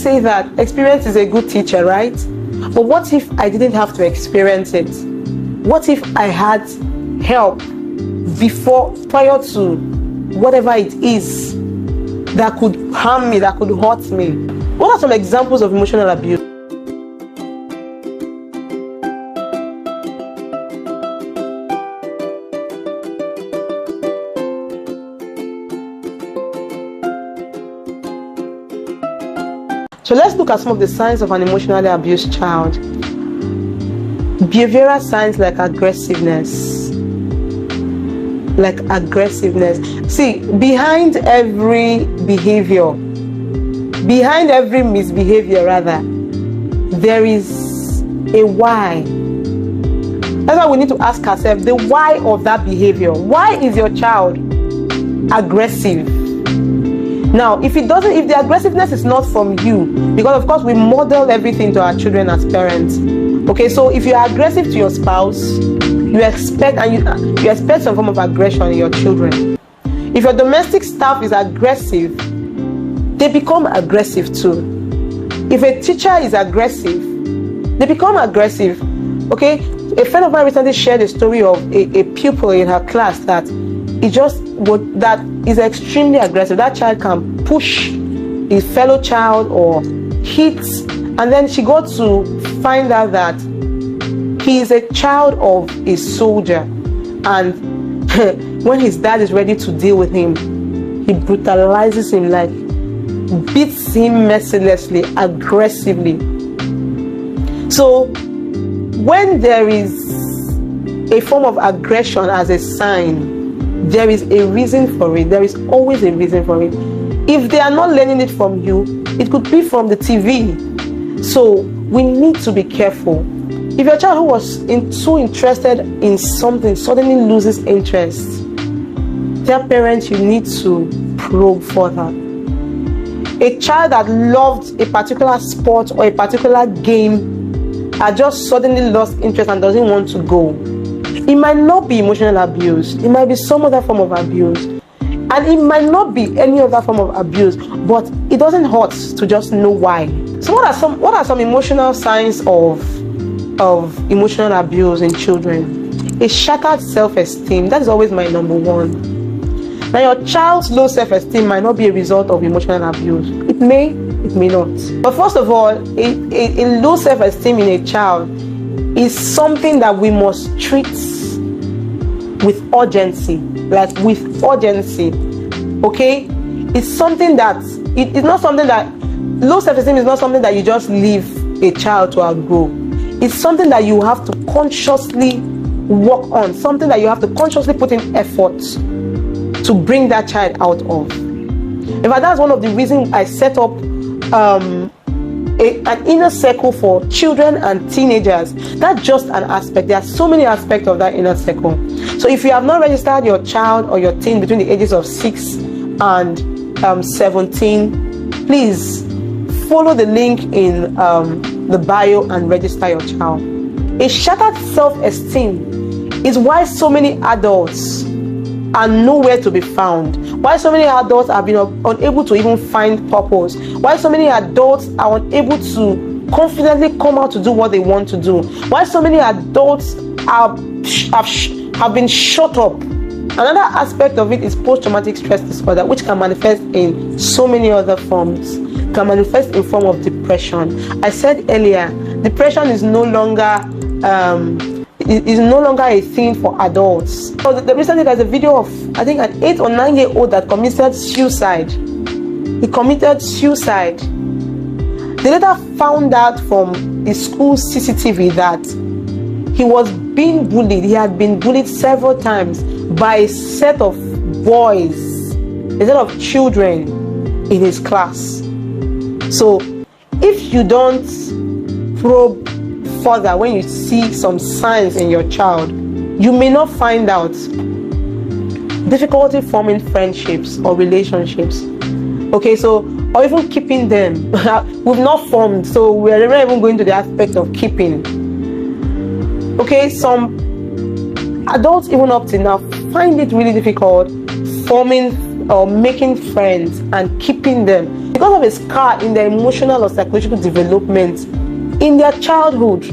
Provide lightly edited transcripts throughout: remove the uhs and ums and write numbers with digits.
say that experience is a good teacher, right? But what if I didn't have to experience it? What if I had help prior to whatever it is that could harm me, that could hurt me? What are some examples of emotional abuse? So let's look at some of the signs of an emotionally abused child. Behavioral signs like aggressiveness. See, behind every behavior, behind every misbehavior rather, there is a why. That's why we need to ask ourselves the why of that behavior. Why is your child aggressive? Now, if the aggressiveness is not from you, because of course we model everything to our children as parents. Okay, so if you are aggressive to your spouse, you expect some form of aggression in your children. If your domestic staff is aggressive, they become aggressive too. If a teacher is aggressive, they become aggressive. Okay, a friend of mine recently shared a story of a pupil in her class that is extremely aggressive. That child can push a fellow child or hit, and then she got to find out that he is a child of a soldier, and when his dad is ready to deal with him, he brutalizes him, like beats him mercilessly, aggressively. So when there is a form of aggression as a sign, there is a reason for it. There is always a reason for it. If they are not learning it from you, it could be from the TV. So we need to be careful. If your child who was so interested in something suddenly loses interest, tell parents you need to probe further. A child that loved a particular sport or a particular game had just suddenly lost interest and doesn't want to go. It might not be emotional abuse. It might be some other form of abuse. And it might not be any other form of abuse, but it doesn't hurt to just know why. So what are some emotional signs of emotional abuse in children? A shattered self-esteem. That is always my number one. Now, your child's low self-esteem might not be a result of emotional abuse. It may not. But first of all, a low self-esteem in a child is something that we must treat with urgency. Okay? It's something that it's not something that low self-esteem is not something that you just leave a child to outgrow. It's something that you have to consciously work on, something that you have to consciously put in effort to bring that child out of. In fact, that's one of the reasons I set up an inner circle for children and teenagers. That's just an aspect. There are so many aspects of that inner circle. So if you have not registered your child or your teen between the ages of 6 and 17, please follow the link in the bio and register your child. A shattered self-esteem is why so many adults are nowhere to be found. Why so many adults have been unable to even find purpose. Why so many adults are unable to confidently come out to do what they want to do. Why so many adults have been shut up. Another aspect of it is post-traumatic stress disorder, which can manifest in so many other forms. Can manifest in form of depression. I said earlier, depression is no longer a thing for adults. So recently there's a video of, I think, an 8 or 9 year old that committed suicide. He committed suicide. They later found out from the school CCTV that he was being bullied. He had been bullied several times by a set of boys, a set of children in his class. So if you don't probe further when you see some signs in your child, you may not find out. Difficulty forming friendships or relationships. Okay, so, or even keeping them. We've not formed, so we're not even going to the aspect of keeping. Okay, some adults even up to now find it really difficult forming or making friends and keeping them because of a scar in their emotional or psychological development in their childhood.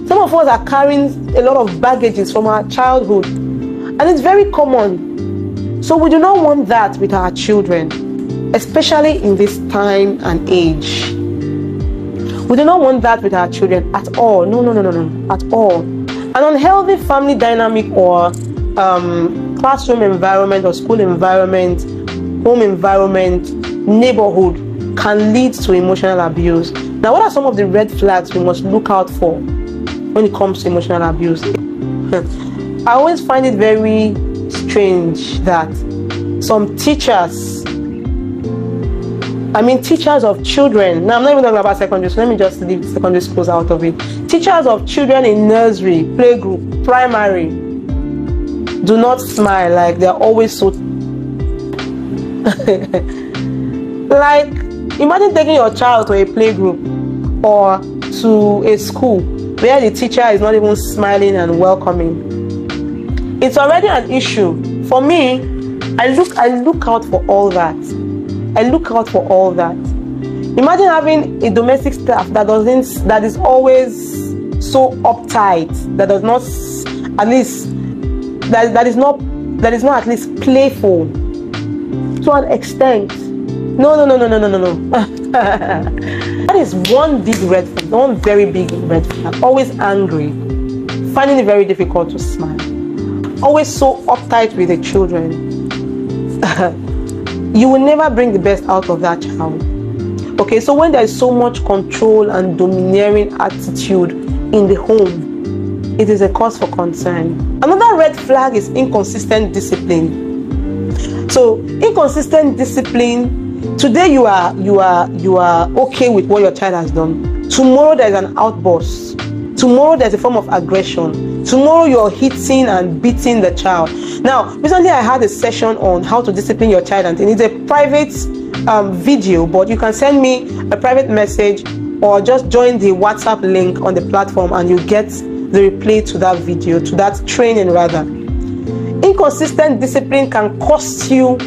Some of us are carrying a lot of baggages from our childhood, and it's very common. So we do not want that with our children, especially in this time and age. We do not want that with our children at all. No, at all. An unhealthy family dynamic or classroom environment or school environment, home environment, neighborhood can lead to emotional abuse. Now, what are some of the red flags we must look out for when it comes to emotional abuse? I always find it very strange that some teachers of children, now I'm not even talking about secondary, so let me just leave secondary schools out of it. Teachers of children in nursery, playgroup, primary, do not smile. Like, they're always so like, imagine taking your child to a playgroup or to a school where the teacher is not even smiling and welcoming. It's already an issue. For me, I look out for all that. Imagine having a domestic staff that is always so uptight, that is not at least playful to an extent. No. That is one big red flag, one very big red flag. Always angry, finding it very difficult to smile, always so uptight with the children. You will never bring the best out of that child. Okay, so when there is so much control and domineering attitude in the home, it is a cause for concern. Another red flag is inconsistent discipline. So, inconsistent discipline, today you are okay with what your child has done. Tomorrow there is an outburst. Tomorrow there's a form of aggression. Tomorrow you're hitting and beating the child. Now, recently I had a session on how to discipline your child, and it's a private video, but you can send me a private message or just join the WhatsApp link on the platform and you get the replay to that video, to that training rather. Inconsistent discipline can cost you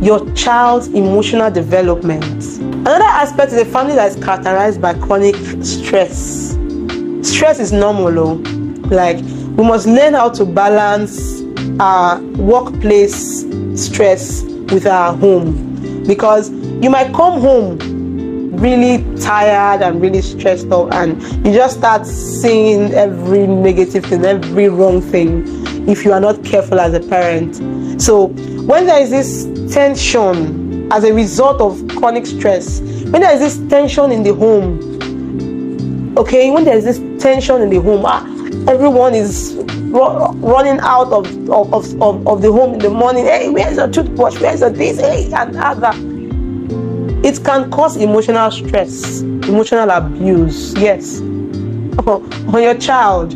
your child's emotional development. Another aspect is a family that is characterized by chronic stress. Stress is normal, like, we must learn how to balance our workplace stress with our home, because you might come home really tired and really stressed out, and you just start seeing every negative thing, every wrong thing, if you are not careful as a parent. So when there is this tension as a result of chronic stress, when there is this tension in the home, okay, when there is this tension in the home, everyone is running out of the home in the morning. Hey, where's your toothbrush? Where's your this? Hey, and other. It can cause emotional stress, emotional abuse, yes, on your child,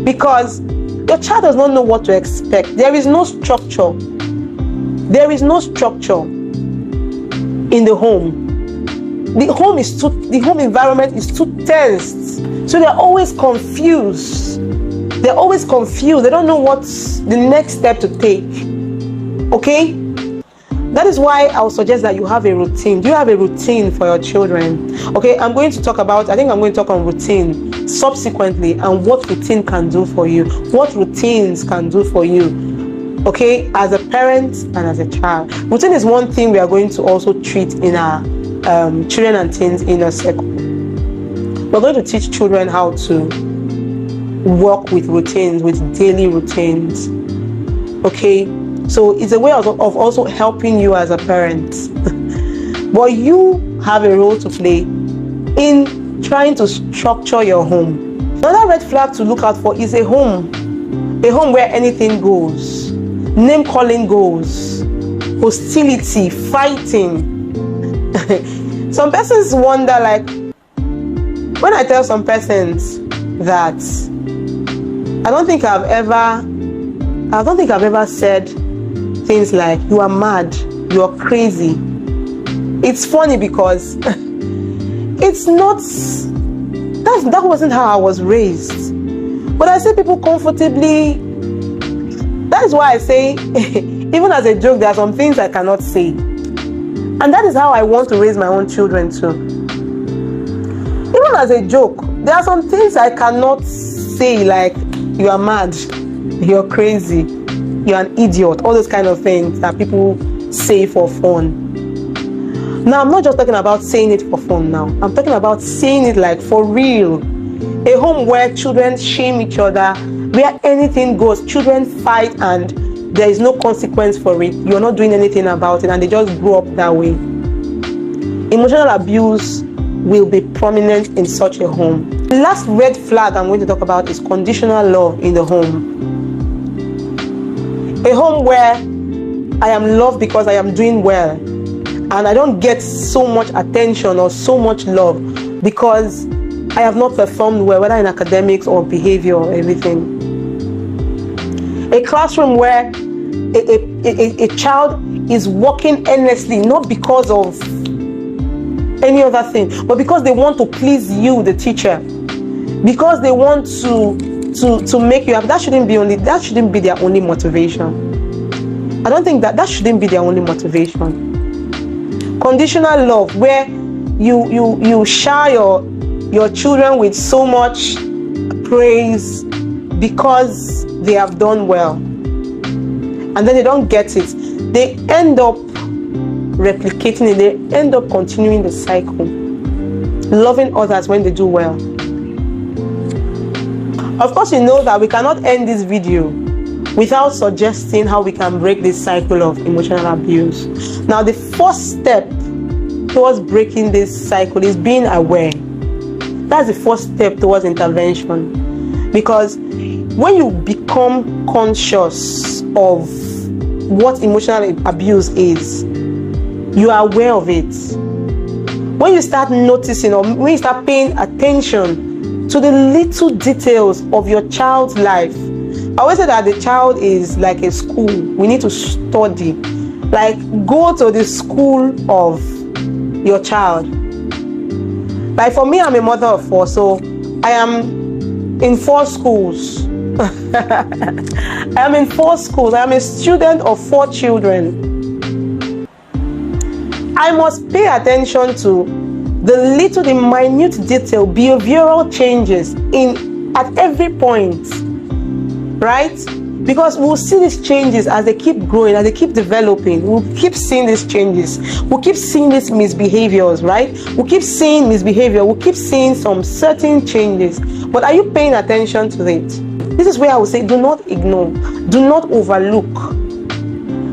because your child does not know what to expect. There is no structure. There is no structure in the home. The home environment is too tense. So they're always confused. They don't know what's the next step to take. Okay? That is why I would suggest that you have a routine. Do you have a routine for your children? Okay, I'm going to talk on routine subsequently, and what routine can do for you. What routines can do for you. Okay, as a parent and as a child. Routine is one thing we are going to also treat in our children and teens inner circle. We're going to teach children how to work with routines, with daily routines. Okay, so it's a way of also helping you as a parent. But you have a role to play in trying to structure your home. Another red flag to look out for is a home where anything goes, name calling goes, hostility, fighting. Some persons wonder, like, when I tell some persons that I don't think I've ever said things like, you are mad, you are crazy. It's funny because that wasn't how I was raised. But I say people comfortably. That is why I say even as a joke, there are some things I cannot say. And that is how I want to raise my own children too. Even as a joke, there are some things I cannot say, like, you are mad, you're crazy, you're an idiot, all those kind of things that people say for fun. Now, I'm not just talking about saying it for fun now. I'm talking about saying it like for real. A home where children shame each other, where anything goes, children fight and there is no consequence for it. You're not doing anything about it and they just grow up that way. Emotional abuse will be prominent in such a home. The last red flag I'm going to talk about is conditional love in the home. A home where I am loved because I am doing well, and I don't get so much attention or so much love because I have not performed well, whether in academics or behavior or everything. A classroom where a child is working endlessly, not because of any other thing, but because they want to please you, the teacher, because they want to make you happy. That shouldn't be their only motivation. I don't think that shouldn't be their only motivation. Conditional love, where you shower your children with so much praise because they have done well, and then they don't get it. They end up replicating it. They end up continuing the cycle, loving others when they do well. Of course, you know that we cannot end this video without suggesting how we can break this cycle of emotional abuse. Now, the first step towards breaking this cycle is being aware. That's the first step towards intervention. Because when you become conscious of what emotional abuse is, you are aware of it. When you start noticing, or when you start paying attention to the little details of your child's life, I always say that the child is like a school. We need to study. Like, go to the school of your child. Like, for me, I'm a mother of 4, so I am in 4 schools. I am in 4 schools. I am a student of 4 children. I must pay attention to the minute detail, behavioral changes at every point. Right? Because we'll see these changes as they keep growing, as they keep developing. We'll keep seeing these changes. We'll keep seeing these misbehaviors, right? We'll keep seeing misbehavior. We'll keep seeing some certain changes. But are you paying attention to it? This is where I would say, do not ignore. Do not overlook.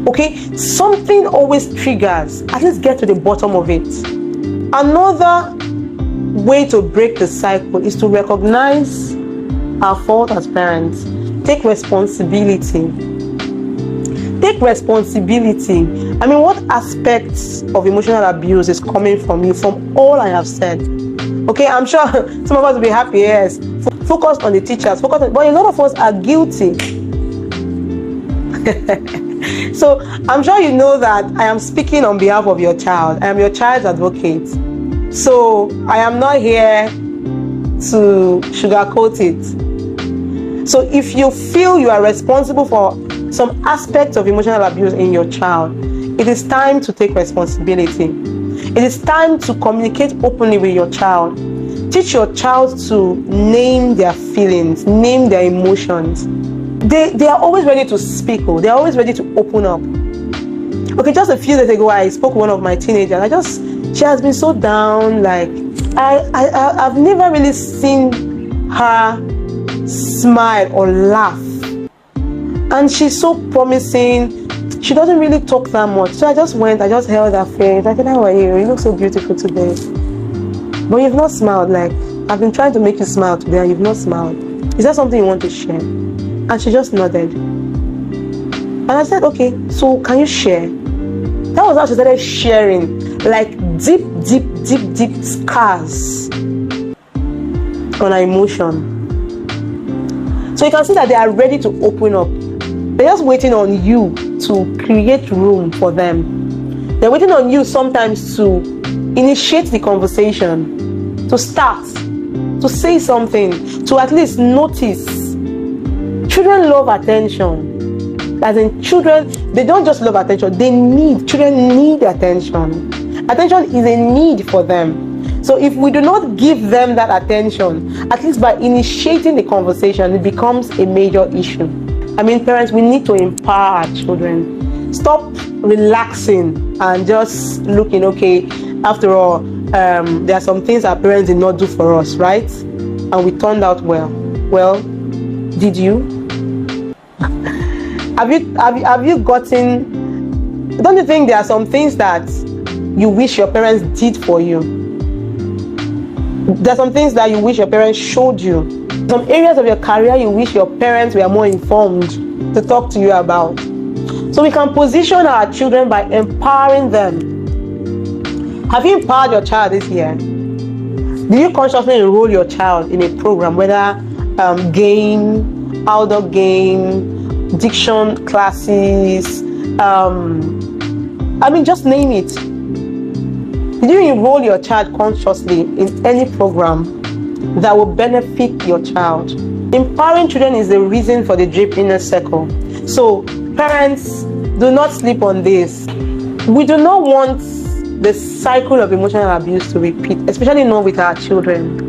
Okay? Something always triggers. At least get to the bottom of it. Another way to break the cycle is to recognize our fault as parents. Take responsibility. Take responsibility. I mean, what aspects of emotional abuse is coming from you, from all I have said? Okay, I'm sure some of us will be happy, yes. Focus on the teachers, but a lot of us are guilty. So I'm sure you know that I am speaking on behalf of your child. I am your child's advocate. So I am not here to sugarcoat it. So if you feel you are responsible for some aspects of emotional abuse in your child, it is time to take responsibility. It is time to communicate openly with your child. Teach your child to name their feelings, name their emotions. They are always ready to speak. They are always ready to open up. Okay, just a few days ago, I spoke to one of my teenagers. She has been so down. Like, I've never really seen her smile or laugh, and she's so promising. She doesn't really talk that much, so I just held her face. I said, how are you? You look so beautiful today, but you've not smiled. Like, I've been trying to make you smile today and you've not smiled. Is that something you want to share? And she just nodded, and I said, okay, so can you share? That was how she started sharing, like deep scars on her emotion. So you can see that they are ready to open up. They're just waiting on you to create room for them. They're waiting on you sometimes to initiate the conversation, to start, to say something, to at least notice. Children love attention. As in, children, They don't just love attention, children need attention. Attention is a need for them. So if we do not give them that attention, at least by initiating the conversation, it becomes a major issue. I mean, parents, we need to empower our children. Stop relaxing and just looking, okay, after all, there are some things our parents did not do for us, right? And we turned out well. Well, did you? Have you gotten? Don't you think there are some things that you wish your parents did for you? There are some things that you wish your parents showed you. Some areas of your career you wish your parents were more informed to talk to you about. So we can position our children by empowering them. Have you empowered your child this year? Do you consciously enroll your child in a program, whether game, outdoor game, diction classes, just name it. Did you enroll your child consciously in any program that will benefit your child? Empowering children is the reason for the drip inner circle. So parents, do not sleep on this. We do not want the cycle of emotional abuse to repeat, especially not with our children.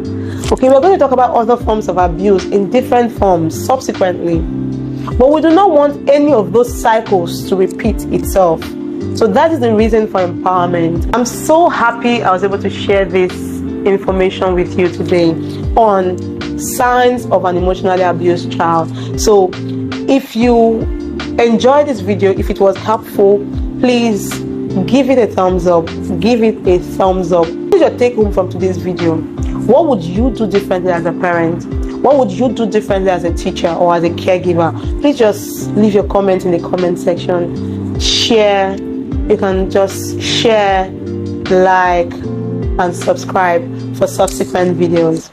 Okay, we're going to talk about other forms of abuse in different forms subsequently, but we do not want any of those cycles to repeat itself. So that is the reason for empowerment. I'm so happy I was able to share this information with you today on signs of an emotionally abused child. So if you enjoyed this video, if it was helpful, please give it a thumbs up. Give it a thumbs up. What is your take home from today's video? What would you do differently as a parent? What would you do differently as a teacher or as a caregiver? Please just leave your comment in the comment section. Share. You can just share, like, and subscribe for subsequent videos.